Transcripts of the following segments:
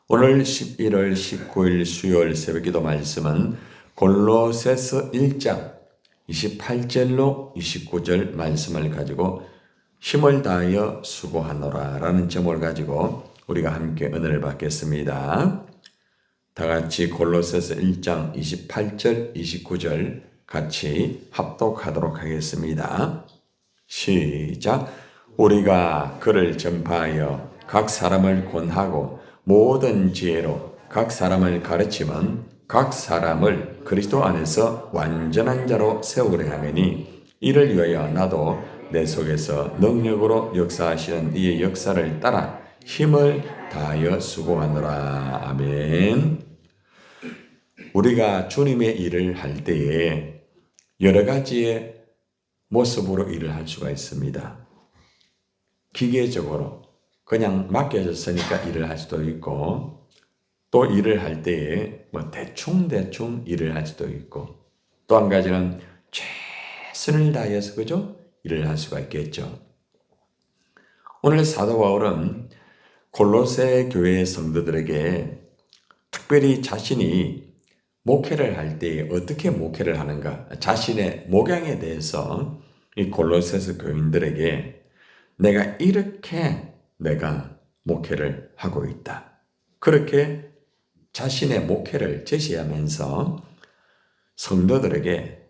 오늘 11월 19일 수요일 새벽기도 말씀은 골로새서 1장 28절로 29절 말씀을 가지고 힘을 다하여 수고하노라 라는 제목을 가지고 우리가 함께 은혜를 받겠습니다. 다 같이 골로새서 1장 28절 29절 같이 합독하도록 하겠습니다. 시작. 우리가 그를 전파하여 각 사람을 권하고 모든 지혜로 각 사람을 가르치면 각 사람을 그리스도 안에서 완전한 자로 세우려 하매니 이를 위하여 나도 내 속에서 능력으로 역사하시는 이의 역사를 따라 힘을 다하여 수고하노라. 아멘. 우리가 주님의 일을 할 때에 여러 가지의 모습으로 일을 할 수가 있습니다. 기계적으로 그냥 맡겨졌으니까 일을 할 수도 있고, 또 일을 할 때에 대충 일을 할 수도 있고, 또 한 가지는 최선을 다해서 그죠? 일을 할 수가 있겠죠. 오늘 사도 바울은 골로새 교회 성도들에게 특별히 자신이 목회를 할 때 어떻게 목회를 하는가, 자신의 목양에 대해서 이 골로새서 교인들에게 내가 목회를 하고 있다. 그렇게 자신의 목회를 제시하면서 성도들에게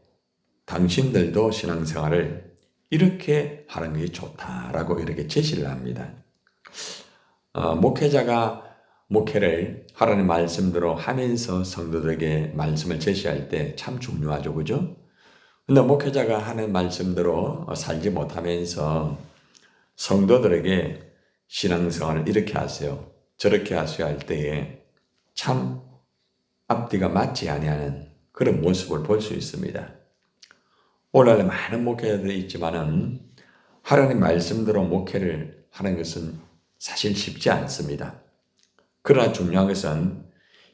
당신들도 신앙생활을 이렇게 하는 게 좋다라고 이렇게 제시를 합니다. 목회자가 목회를 하라는 말씀대로 하면서 성도들에게 말씀을 제시할 때 참 중요하죠. 그죠? 근데 목회자가 하는 말씀대로 살지 못하면서 성도들에게 신앙생활을 이렇게 하세요, 저렇게 하세요 할 때에 참 앞뒤가 맞지 아니하는 그런 모습을 볼 수 있습니다. 오늘날 많은 목회자들이 있지만은 하나님 말씀대로 목회를 하는 것은 사실 쉽지 않습니다. 그러나 중요한 것은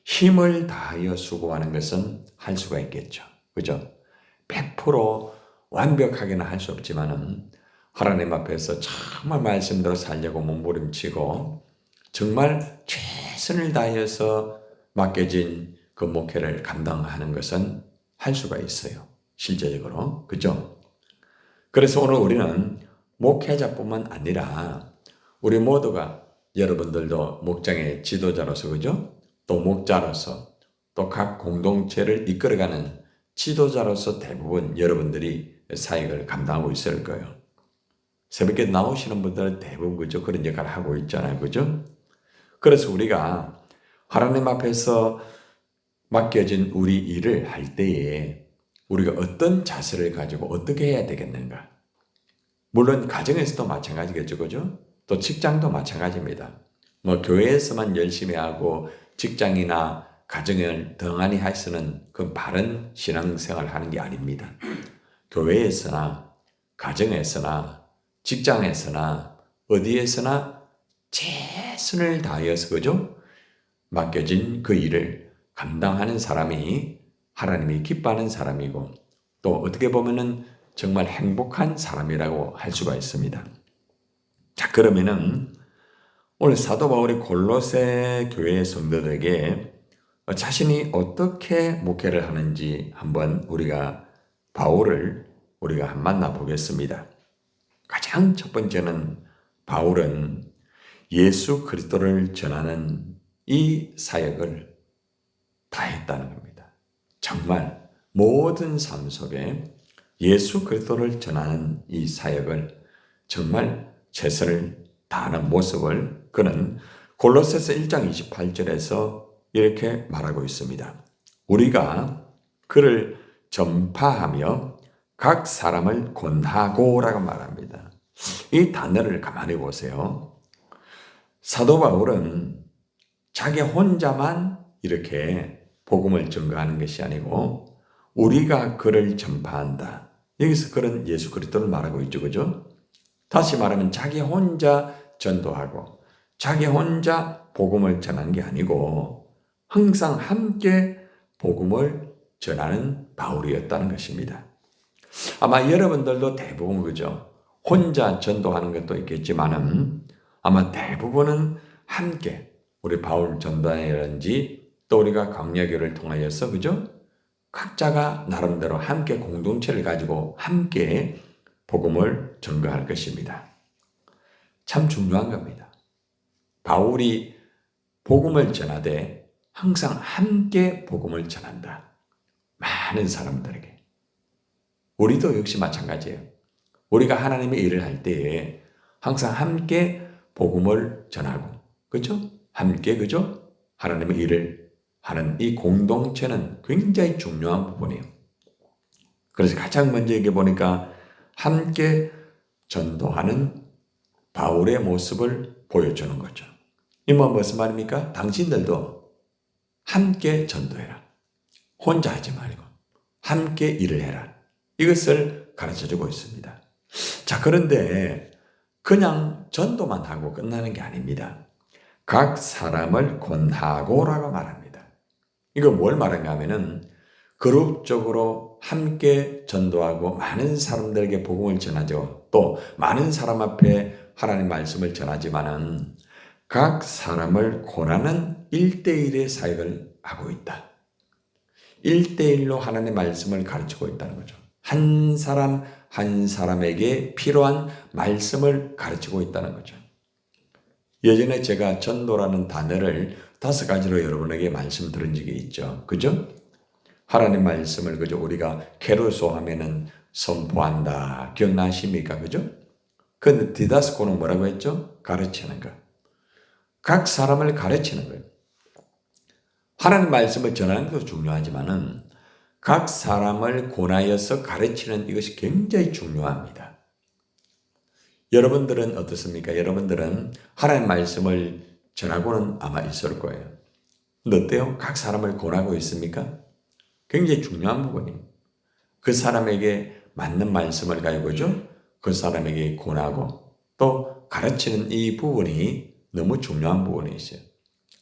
힘을 다하여 수고하는 것은 할 수가 있겠죠. 그죠? 100% 완벽하게는 할 수 없지만은 하나님 앞에서 정말 말씀대로 살려고 몸부림치고 정말 최선을 다해서 맡겨진 그 목회를 감당하는 것은 할 수가 있어요. 실제적으로. 그죠? 그래서 오늘 우리는 목회자뿐만 아니라 우리 모두가, 여러분들도 목장의 지도자로서 그죠? 또 목자로서 또 각 공동체를 이끌어가는 지도자로서 대부분 여러분들이 사역을 감당하고 있을 거예요. 새벽에 나오시는 분들은 대부분 그죠? 그런 역할을 하고 있잖아요. 그죠? 그래서 우리가 하나님 앞에서 맡겨진 우리 일을 할 때에 우리가 어떤 자세를 가지고 어떻게 해야 되겠는가? 물론 가정에서도 마찬가지겠죠. 그죠? 또 직장도 마찬가지입니다. 교회에서만 열심히 하고 직장이나 가정을 덩하니 할 수는 그 바른 신앙생활을 하는 게 아닙니다. 교회에서나 가정에서나 직장에서나 어디에서나 최선을 다하여서 그죠? 맡겨진 그 일을 감당하는 사람이 하나님이 기뻐하는 사람이고, 또 어떻게 보면은 정말 행복한 사람이라고 할 수가 있습니다. 자, 그러면은 오늘 사도 바울이 골로새 교회 성도들에게 자신이 어떻게 목회를 하는지 한번 바울을 우리가 만나보겠습니다. 가장 첫 번째는 바울은 예수 그리스도를 전하는 이 사역을 다 했다는 겁니다. 정말 모든 삶 속에 예수 그리스도를 전하는 이 사역을 정말 최선을 다하는 모습을 그는 골로새서 1장 28절에서 이렇게 말하고 있습니다. 우리가 그를 전파하며 각 사람을 권하고라고 말합니다. 이 단어를 가만히 보세요. 사도 바울은 자기 혼자만 이렇게 복음을 전가하는 것이 아니고 우리가 그를 전파한다. 여기서 그런 예수 그리스도를 말하고 있죠. 그죠? 다시 말하면 자기 혼자 전도하고 자기 혼자 복음을 전한 게 아니고 항상 함께 복음을 전하는 바울이었다는 것입니다. 아마 여러분들도 대부분 그죠? 혼자 전도하는 것도 있겠지만은 아마 대부분은 함께 우리 바울 전도단이라든지 또 우리가 광야교를 통하여서 그죠? 각자가 나름대로 함께 공동체를 가지고 함께 복음을 전가할 것입니다. 참 중요한 겁니다. 바울이 복음을 전하되 항상 함께 복음을 전한다. 많은 사람들에게. 우리도 역시 마찬가지예요. 우리가 하나님의 일을 할 때에 항상 함께 복음을 전하고, 그죠? 함께, 그죠? 하나님의 일을 하는 이 공동체는 굉장히 중요한 부분이에요. 그래서 가장 먼저 여기 보니까 함께 전도하는 바울의 모습을 보여주는 거죠. 이 무슨 말입니까? 당신들도 함께 전도해라. 혼자 하지 말고 함께 일을 해라. 이것을 가르쳐주고 있습니다. 자, 그런데 그냥 전도만 하고 끝나는 게 아닙니다. 각 사람을 권하고라고 말합니다. 이거 뭘 말하는가 하면은 그룹적으로 함께 전도하고 많은 사람들에게 복음을 전하죠. 또 많은 사람 앞에 하나님 말씀을 전하지만은 각 사람을 권하는 1대1의 사역을 하고 있다. 1대1로 하나님의 말씀을 가르치고 있다는 거죠. 한 사람 한 사람에게 필요한 말씀을 가르치고 있다는 거죠. 예전에 제가 전도라는 단어를 5가지로 여러분에게 말씀드린 적이 있죠. 그죠? 하나님 말씀을 그죠? 우리가 케루소 하면은 선포한다. 기억나십니까? 그죠? 근데 디다스코는 뭐라고 했죠? 가르치는 것. 각 사람을 가르치는 거예요. 하나님 말씀을 전하는 것도 중요하지만은 각 사람을 권하여서 가르치는 이것이 굉장히 중요합니다. 여러분들은 어떻습니까? 여러분들은 하나님 말씀을 전하고는 아마 있을 거예요. 근데 어때요? 각 사람을 권하고 있습니까? 굉장히 중요한 부분입니다. 그 사람에게 맞는 말씀을 가지고죠. 그 사람에게 권하고 또 가르치는 이 부분이 너무 중요한 부분이 있어요.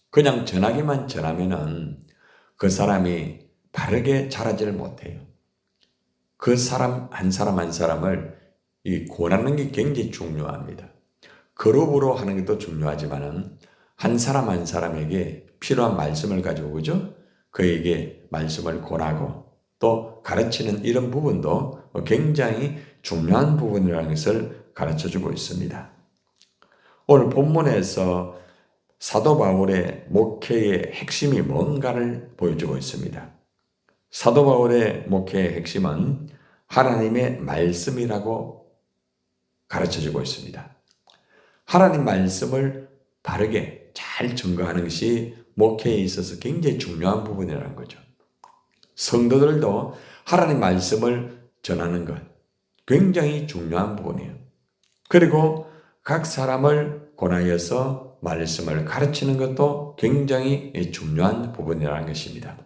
그냥 전하기만 전하면은 그 사람이 바르게 자라지를 못해요. 그 사람 한 사람을 이 권하는 게 굉장히 중요합니다. 그룹으로 하는 것도 중요하지만은 한 사람에게 필요한 말씀을 가지고 그죠? 그에게 말씀을 권하고 또 가르치는 이런 부분도 굉장히 중요한 부분이라는 것을 가르쳐주고 있습니다. 오늘 본문에서 사도 바울의 목회의 핵심이 뭔가를 보여주고 있습니다. 사도 바울의 목회의 핵심은 하나님의 말씀이라고 가르쳐주고 있습니다. 하나님 말씀을 바르게 잘 증거하는 것이 목회에 있어서 굉장히 중요한 부분이라는 거죠. 성도들도 하나님 말씀을 전하는 것 굉장히 중요한 부분이에요. 그리고 각 사람을 권하여서 말씀을 가르치는 것도 굉장히 중요한 부분이라는 것입니다.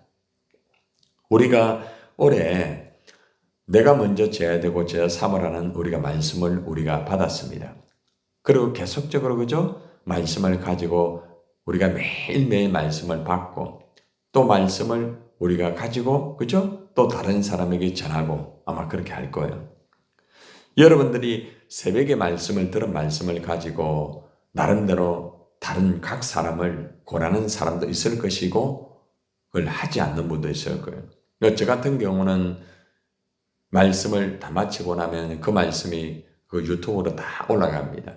우리가 올해 내가 먼저 져야 되고 져야 삼으라는 우리가 말씀을 우리가 받았습니다. 그리고 계속적으로 그죠? 말씀을 가지고 우리가 매일매일 말씀을 받고 또 말씀을 우리가 가지고 그죠? 또 다른 사람에게 전하고 아마 그렇게 할 거예요. 여러분들이 새벽에 말씀을 들은 말씀을 가지고 나름대로 다른 각 사람을 권하는 사람도 있을 것이고 그걸 하지 않는 분도 있을 거예요. 저 같은 경우는 말씀을 다 마치고 나면 그 말씀이 그 유튜브로 다 올라갑니다.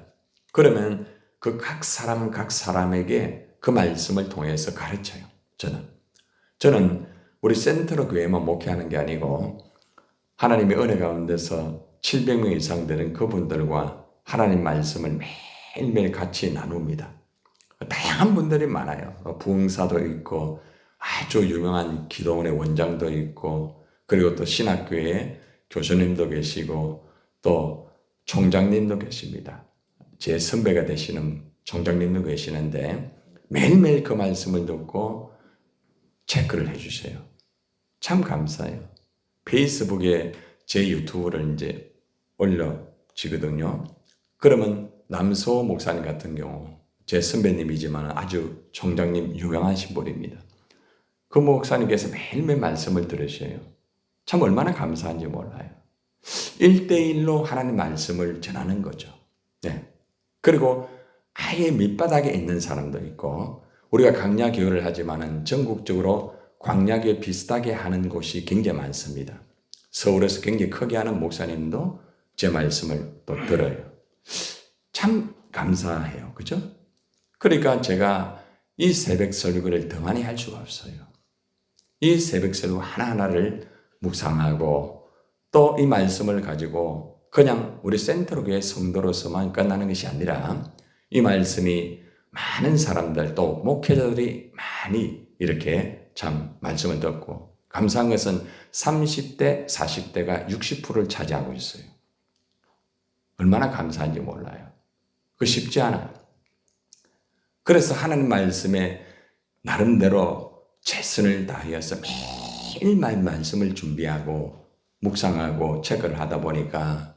그러면 그 각 사람에게 그 말씀을 통해서 가르쳐요. 저는 우리 센트러 교회만 목회하는 게 아니고 하나님의 은혜 가운데서 700명 이상 되는 그분들과 하나님 말씀을 매일매일 같이 나눕니다. 다양한 분들이 많아요. 부흥사도 있고 아주 유명한 기도원의 원장도 있고 그리고 또 신학교에 교수님도 계시고 또 총장님도 계십니다. 제 선배가 되시는 총장님도 계시는데 매일매일 그 말씀을 듣고 체크를 해주세요. 참 감사해요. 페이스북에 제 유튜브를 이제 올려지거든요. 그러면 남소 목사님 같은 경우 제 선배님이지만 아주 총장님 유명하신 분입니다. 그 목사님께서 매일매일 말씀을 들으셔요. 참 얼마나 감사한지 몰라요. 1대1로 하나님 말씀을 전하는 거죠. 네. 그리고 아예 밑바닥에 있는 사람도 있고 우리가 광야 교회를 하지만은 전국적으로 광야 교회 비슷하게 하는 곳이 굉장히 많습니다. 서울에서 굉장히 크게 하는 목사님도 제 말씀을 또 들어요. 참 감사해요. 그죠? 그러니까 제가 이 새벽 설교를 더 많이 할 수가 없어요. 이 새벽 설교 하나하나를 묵상하고 또 이 말씀을 가지고 그냥 우리 센트로교회 성도로서만 끝나는 것이 아니라 이 말씀이 많은 사람들 또 목회자들이 많이 이렇게 참 말씀을 듣고 감사한 것은 30대, 40대가 60%를 차지하고 있어요. 얼마나 감사한지 몰라요. 그거 쉽지 않아요. 그래서 하나님 말씀에 나름대로 최선을 다하여서 매일매일 말씀을 준비하고 묵상하고 체크를 하다 보니까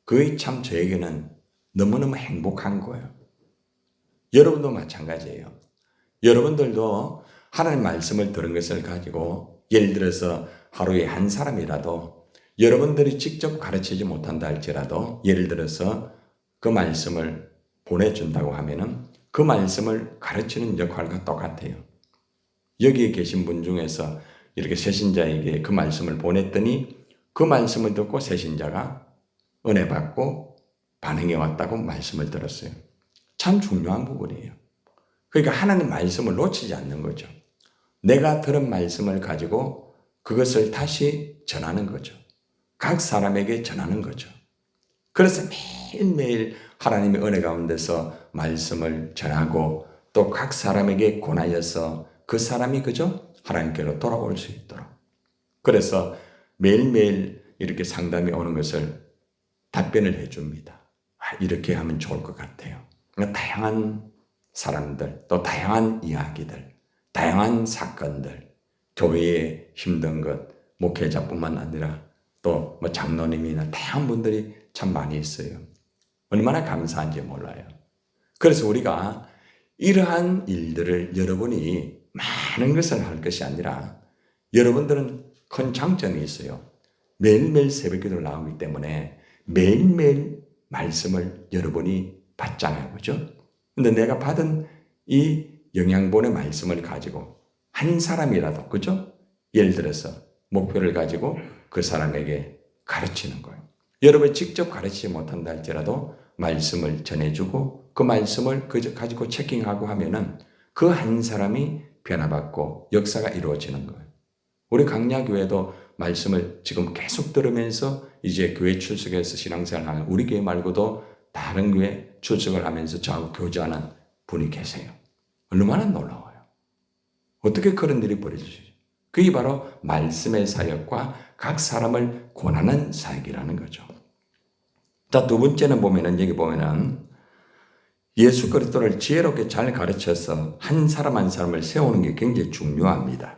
그게 참 저에게는 너무너무 행복한 거예요. 여러분도 마찬가지예요. 여러분들도 하나님 말씀을 들은 것을 가지고 예를 들어서 하루에 한 사람이라도 여러분들이 직접 가르치지 못한다 할지라도 예를 들어서 그 말씀을 보내준다고 하면은 그 말씀을 가르치는 역할과 똑같아요. 여기에 계신 분 중에서 이렇게 새신자에게 그 말씀을 보냈더니 그 말씀을 듣고 새신자가 은혜 받고 반응해 왔다고 말씀을 들었어요. 참 중요한 부분이에요. 그러니까 하나님 말씀을 놓치지 않는 거죠. 내가 들은 말씀을 가지고 그것을 다시 전하는 거죠. 각 사람에게 전하는 거죠. 그래서 매일매일 하나님의 은혜 가운데서 말씀을 전하고 또 각 사람에게 권하여서 그 사람이 그저 하나님께로 돌아올 수 있도록. 그래서 매일매일 이렇게 상담이 오는 것을 답변을 해줍니다. 이렇게 하면 좋을 것 같아요. 다양한 사람들, 또 다양한 이야기들, 다양한 사건들, 교회에 힘든 것, 목회자뿐만 아니라 또 뭐 장로님이나 다양한 분들이 참 많이 있어요. 얼마나 감사한지 몰라요. 그래서 우리가 이러한 일들을 여러분이 많은 것을 할 것이 아니라 여러분들은 큰 장점이 있어요. 매일매일 새벽기도를 나오기 때문에 매일매일 말씀을 여러분이 받잖아요. 그죠? 근데 내가 받은 이 영양분의 말씀을 가지고 한 사람이라도, 그죠? 예를 들어서 목표를 가지고 그 사람에게 가르치는 거예요. 여러분이 직접 가르치지 못한다 할지라도 말씀을 전해주고 그 말씀을 가지고 체킹하고 하면은 그 한 사람이 변화받고 역사가 이루어지는 거예요. 우리 강야교회도 말씀을 지금 계속 들으면서 이제 교회 출석해서 신앙생활하는 우리 교회 말고도 다른 교회 출석을 하면서 저하고 교제하는 분이 계세요. 얼마나 놀라워요. 어떻게 그런 일이 벌어지죠? 그게 바로 말씀의 사역과 각 사람을 권하는 사역이라는 거죠. 자, 두 번째는 보면은 여기 보면은 예수 그리스도를 지혜롭게 잘 가르쳐서 한 사람 한 사람을 세우는 게 굉장히 중요합니다.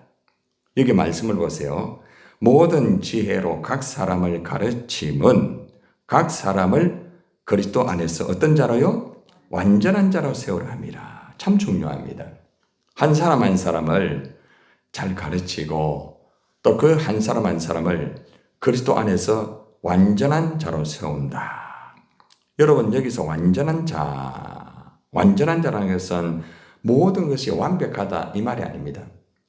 여기 말씀을 보세요. 모든 지혜로 각 사람을 가르침은 각 사람을 그리스도 안에서 어떤 자로요? 완전한 자로 세우라 함이라. 참 중요합니다. 한 사람 한 사람을 잘 가르치고 또 그 한 사람 한 사람을 그리스도 안에서 완전한 자로 세운다. 여러분 여기서 완전한 자라는 것은 모든 것이 완벽하다 이 말이 아닙니다.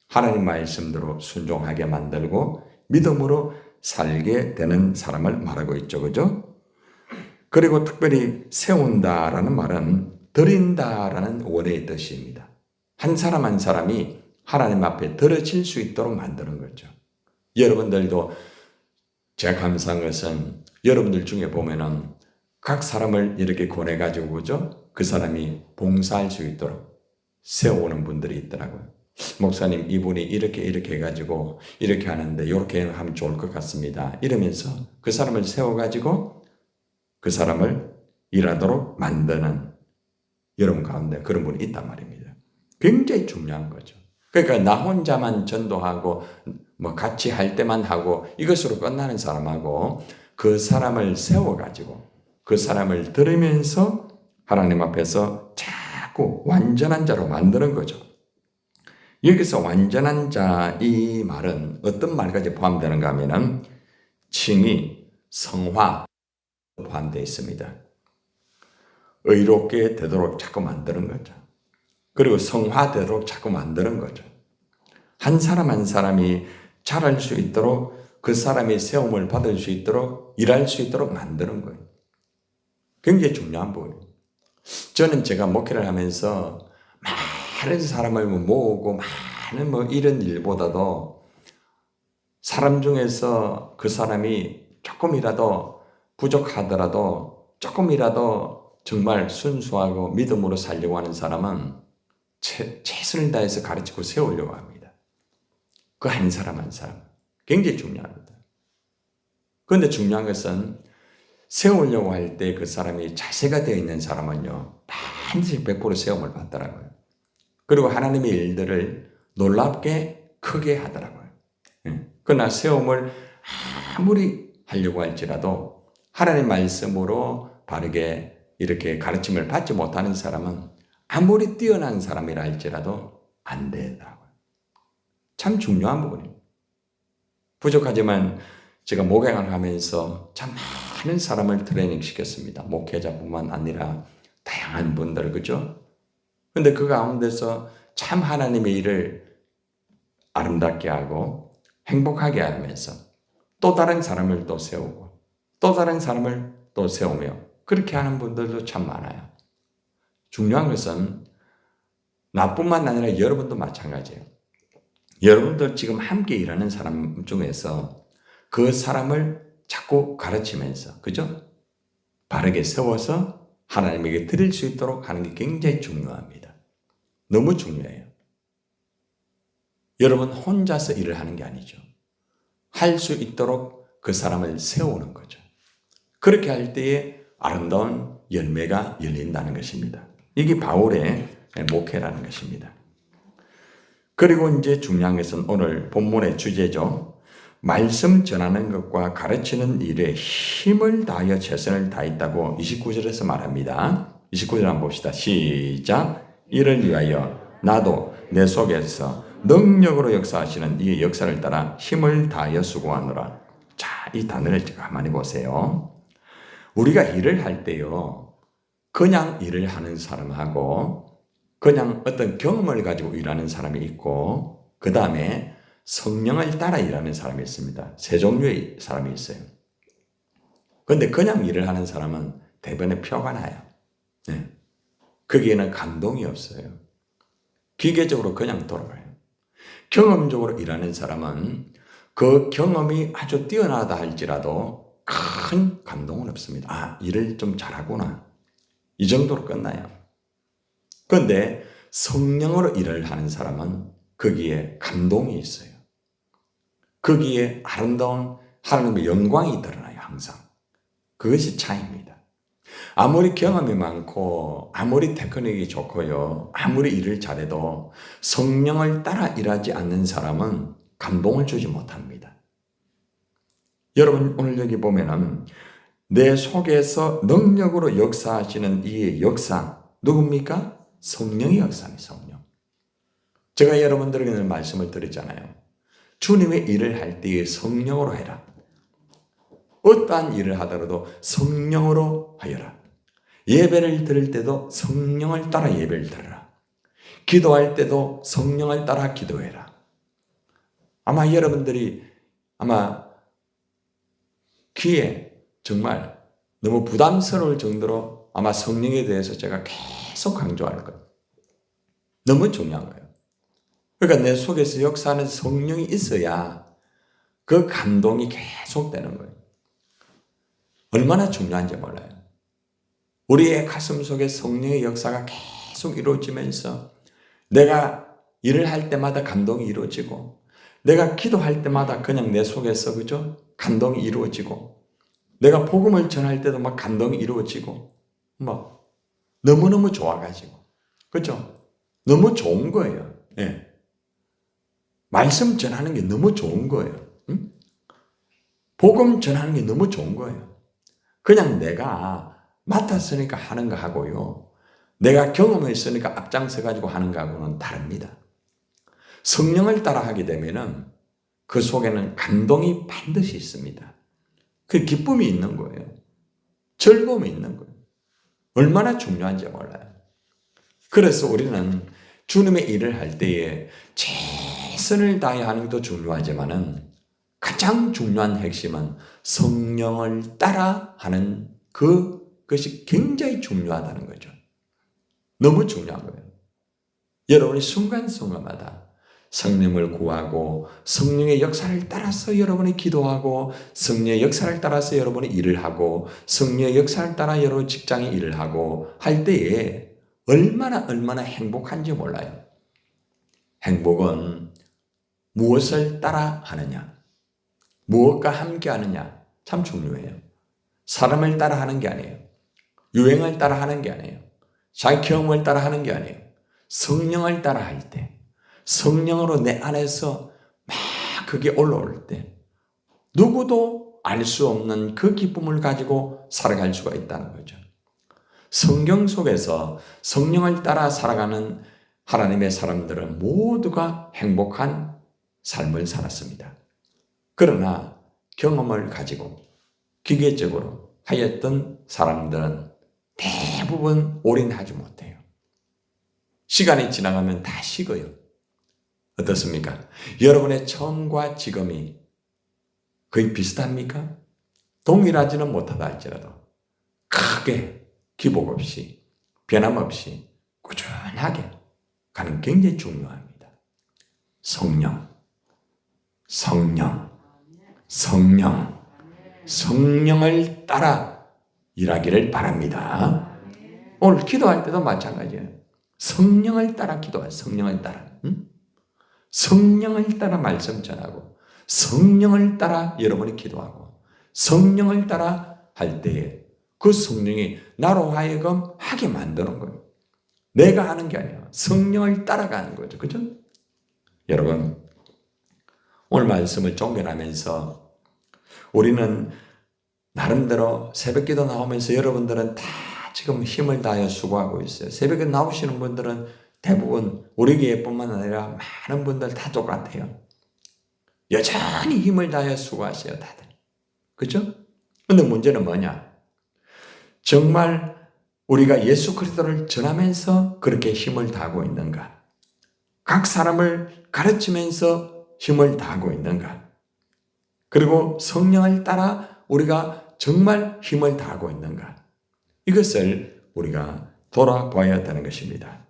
하나님 말씀대로 순종하게 만들고 믿음으로 살게 되는 사람을 말하고 있죠. 그죠? 그리고 특별히 세운다라는 말은 드린다라는 원어의 뜻입니다. 한 사람 한 사람이 하나님 앞에 들어질 수 있도록 만드는 거죠. 여러분들도 제가 감사한 것은 여러분들 중에 보면은 각 사람을 이렇게 권해가지고 그죠? 그 사람이 봉사할 수 있도록 세워오는 분들이 있더라고요. 목사님 이분이 이렇게 해가지고 이렇게 하는데 이렇게 하면 좋을 것 같습니다. 이러면서 그 사람을 세워가지고 그 사람을 일하도록 만드는 여러분 가운데 그런 분이 있단 말입니다. 굉장히 중요한 거죠. 그러니까 나 혼자만 전도하고 뭐 같이 할 때만 하고 이것으로 끝나는 사람하고 그 사람을 세워가지고 그 사람을 들으면서 하나님 앞에서 자꾸 완전한 자로 만드는 거죠. 여기서 완전한 자 이 말은 어떤 말까지 포함되는가 하면은 칭의, 성화 포함되어 있습니다. 의롭게 되도록 자꾸 만드는 거죠. 그리고 성화되도록 자꾸 만드는 거죠. 한 사람 한 사람이 자랄 수 있도록 그 사람이 세움을 받을 수 있도록 일할 수 있도록 만드는 거예요. 굉장히 중요한 부분이에요. 저는 제가 목회를 하면서 많은 사람을 모으고 많은 이런 일보다도 사람 중에서 그 사람이 조금이라도 부족하더라도 조금이라도 정말 순수하고 믿음으로 살려고 하는 사람은 최선을 다해서 가르치고 세우려고 합니다. 그 한 사람 한 사람. 굉장히 중요합니다. 그런데 중요한 것은 세우려고 할 때 그 사람이 자세가 되어 있는 사람은요, 반드시 100% 세움을 받더라고요. 그리고 하나님의 일들을 놀랍게 크게 하더라고요. 그러나 세움을 아무리 하려고 할지라도 하나님의 말씀으로 바르게 이렇게 가르침을 받지 못하는 사람은 아무리 뛰어난 사람이라 할지라도 안 되더라고요. 참 중요한 부분입니다. 부족하지만 제가 목양을 하면서 참 많은 사람을 트레이닝 시켰습니다. 목회자뿐만 아니라 다양한 분들, 그죠? 근데 그 가운데서 참 하나님의 일을 아름답게 하고 행복하게 하면서 또 다른 사람을 또 세우고 또 다른 사람을 또 세우며 그렇게 하는 분들도 참 많아요. 중요한 것은 나뿐만 아니라 여러분도 마찬가지예요. 여러분들 지금 함께 일하는 사람 중에서 그 사람을 자꾸 가르치면서, 그죠? 바르게 세워서 하나님에게 드릴 수 있도록 하는 게 굉장히 중요합니다. 너무 중요해요. 여러분 혼자서 일을 하는 게 아니죠. 할 수 있도록 그 사람을 세우는 거죠. 그렇게 할 때에 아름다운 열매가 열린다는 것입니다. 이게 바울의 목회라는 것입니다. 그리고 이제 중요한 것은 오늘 본문의 주제죠. 말씀 전하는 것과 가르치는 일에 힘을 다하여 최선을 다했다고 29절에서 말합니다. 29절 한번 봅시다. 시작. 이를 위하여 나도 내 속에서 능력으로 역사하시는 이 역사를 따라 힘을 다하여 수고하노라. 자, 이 단어를 가만히 보세요. 우리가 일을 할 때요, 그냥 일을 하는 사람하고 그냥 어떤 경험을 가지고 일하는 사람이 있고 그 다음에 성령을 따라 일하는 사람이 있습니다. 세 종류의 사람이 있어요. 그런데 그냥 일을 하는 사람은 대부분의 표가 나요. 네. 거기에는 감동이 없어요. 기계적으로 그냥 돌아가요. 경험적으로 일하는 사람은 그 경험이 아주 뛰어나다 할지라도 큰 감동은 없습니다. 아, 일을 좀 잘하구나. 이 정도로 끝나요. 그런데 성령으로 일을 하는 사람은 거기에 감동이 있어요. 거기에 아름다운 하나님의 영광이 드러나요, 항상. 그것이 차이입니다. 아무리 경험이 많고 아무리 테크닉이 좋고요, 아무리 일을 잘해도 성령을 따라 일하지 않는 사람은 감동을 주지 못합니다. 여러분 오늘 여기 보면은 내 속에서 능력으로 역사하시는 이 역사 누굽니까? 성령의 역사입니다. 성령. 제가 여러분들에게 말씀을 드렸잖아요. 주님의 일을 할 때에 성령으로 해라. 어떠한 일을 하더라도 성령으로 하여라. 예배를 드릴 때도 성령을 따라 예배를 드려라. 기도할 때도 성령을 따라 기도해라. 아마 여러분들이 아마 귀에 정말 너무 부담스러울 정도로 아마 성령에 대해서 제가 계속 강조할 거예요. 너무 중요한 거예요. 그러니까 내 속에서 역사하는 성령이 있어야 그 감동이 계속 되는 거예요. 얼마나 중요한지 몰라요. 우리의 가슴 속에 성령의 역사가 계속 이루어지면서 내가 일을 할 때마다 감동이 이루어지고 내가 기도할 때마다 그냥 내 속에서 그죠? 감동이 이루어지고 내가 복음을 전할 때도 막 감동이 이루어지고 뭐 너무너무 좋아가지고 그죠? 너무 좋은 거예요. 예. 말씀 전하는 게 너무 좋은 거예요. 응? 복음 전하는 게 너무 좋은 거예요. 그냥 내가 맡았으니까 하는 거 하고요. 내가 경험했으니까 앞장서 가지고 하는 거하고는 다릅니다. 성령을 따라 하게 되면은 그 속에는 감동이 반드시 있습니다. 그 기쁨이 있는 거예요. 즐거움이 있는 거예요. 얼마나 중요한지 몰라요. 그래서 우리는 주님의 일을 할 때에 최선을 다해 하는 것도 중요하지만은 가장 중요한 핵심은 성령을 따라 하는 그것이 굉장히 중요하다는 거죠. 너무 중요한 거예요. 여러분이 순간순간마다 성령을 구하고 성령의 역사를 따라서 여러분이 기도하고 성령의 역사를 따라서 여러분이 일을 하고 성령의 역사를 따라 여러분 직장에 일을 하고 할 때에 얼마나 행복한지 몰라요. 행복은 무엇을 따라 하느냐, 무엇과 함께 하느냐 참 중요해요. 사람을 따라 하는 게 아니에요. 유행을 따라 하는 게 아니에요. 자기 경험을 따라 하는 게 아니에요. 성령을 따라 할 때, 성령으로 내 안에서 막 그게 올라올 때 누구도 알 수 없는 그 기쁨을 가지고 살아갈 수가 있다는 거죠. 성경 속에서 성령을 따라 살아가는 하나님의 사람들은 모두가 행복한 삶을 살았습니다. 그러나 경험을 가지고 기계적으로 하였던 사람들은 대부분 올인하지 못해요. 시간이 지나가면 다 식어요. 어떻습니까? 여러분의 처음과 지금이 거의 비슷합니까? 동일하지는 못하다 할지라도 크게 기복 없이 변함없이 꾸준하게 가는 게 굉장히 중요합니다. 성령을 따라 일하기를 바랍니다. 오늘 기도할 때도 마찬가지예요. 성령을 따라 기도해요. 성령을 따라. 성령을 따라 말씀 전하고 성령을 따라 여러분이 기도하고 성령을 따라 할 때에 그 성령이 나로 하여금 하게 만드는 거예요. 내가 하는 게 아니야. 성령을 따라가는 거죠. 그죠? 여러분, 오늘 말씀을 종결하면서 우리는 나름대로 새벽기도 나오면서 여러분들은 다 지금 힘을 다해 수고하고 있어요. 새벽에 나오시는 분들은 대부분 우리 교회뿐만 아니라 많은 분들 다 똑같아요. 여전히 힘을 다해 수고하세요, 다들. 그죠? 근데 문제는 뭐냐? 정말 우리가 예수 그리스도를 전하면서 그렇게 힘을 다하고 있는가? 각 사람을 가르치면서 힘을 다하고 있는가? 그리고 성령을 따라 우리가 정말 힘을 다하고 있는가? 이것을 우리가 돌아봐야 되는 것입니다.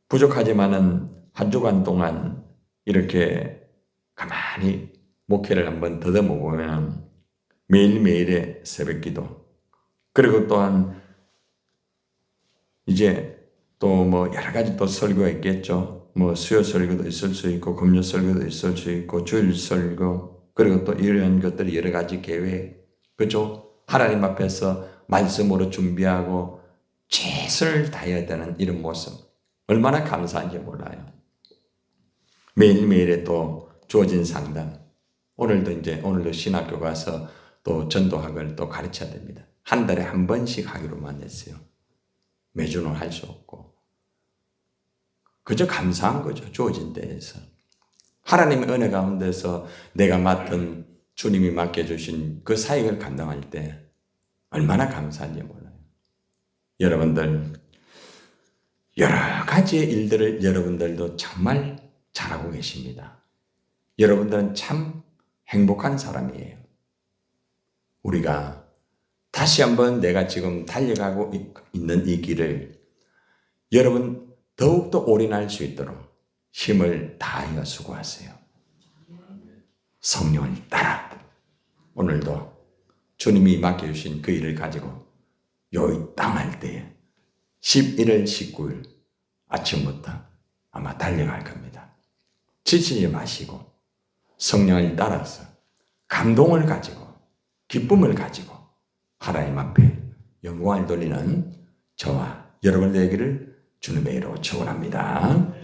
부족하지만은 한 주간 동안 이렇게 가만히 목회를 한번 더듬어 보면 매일매일의 새벽기도, 그리고 또한 이제 또 뭐 여러 가지 또 설교가 있겠죠. 뭐 수요 설교도 있을 수 있고 금요 설교도 있을 수 있고 주일 설교, 그리고 또 이런 것들이 여러 가지 계획, 그죠? 하나님 앞에서 말씀으로 준비하고 최선을 다해야 되는 이런 모습, 얼마나 감사한지 몰라요. 매일매일에 또 주어진 상담, 오늘도 신학교 가서 또 전도학을 또 가르쳐야 됩니다. 한 달에 한 번씩 하기로만 했어요. 매주는 할 수 없고. 그저 감사한 거죠. 주어진 때에서. 하나님의 은혜 가운데서 내가 맡은, 주님이 맡겨주신 그 사역을 감당할 때 얼마나 감사한지 몰라요. 여러분들, 여러 가지의 일들을 여러분들도 정말 잘하고 계십니다. 여러분들은 참 행복한 사람이에요. 우리가 다시 한번 내가 지금 달려가고 있는 이 길을 여러분 더욱더 올인할 수 있도록 힘을 다하여 수고하세요. 성령을 따라 오늘도 주님이 맡겨주신 그 일을 가지고 요 땅 할 때에 11월 19일 아침부터 아마 달려갈 겁니다. 지치지 마시고 성령을 따라서 감동을 가지고 기쁨을 가지고 하나님 앞에 영광을 돌리는 저와 여러분의 되기를 주님의 이름으로 축원합니다.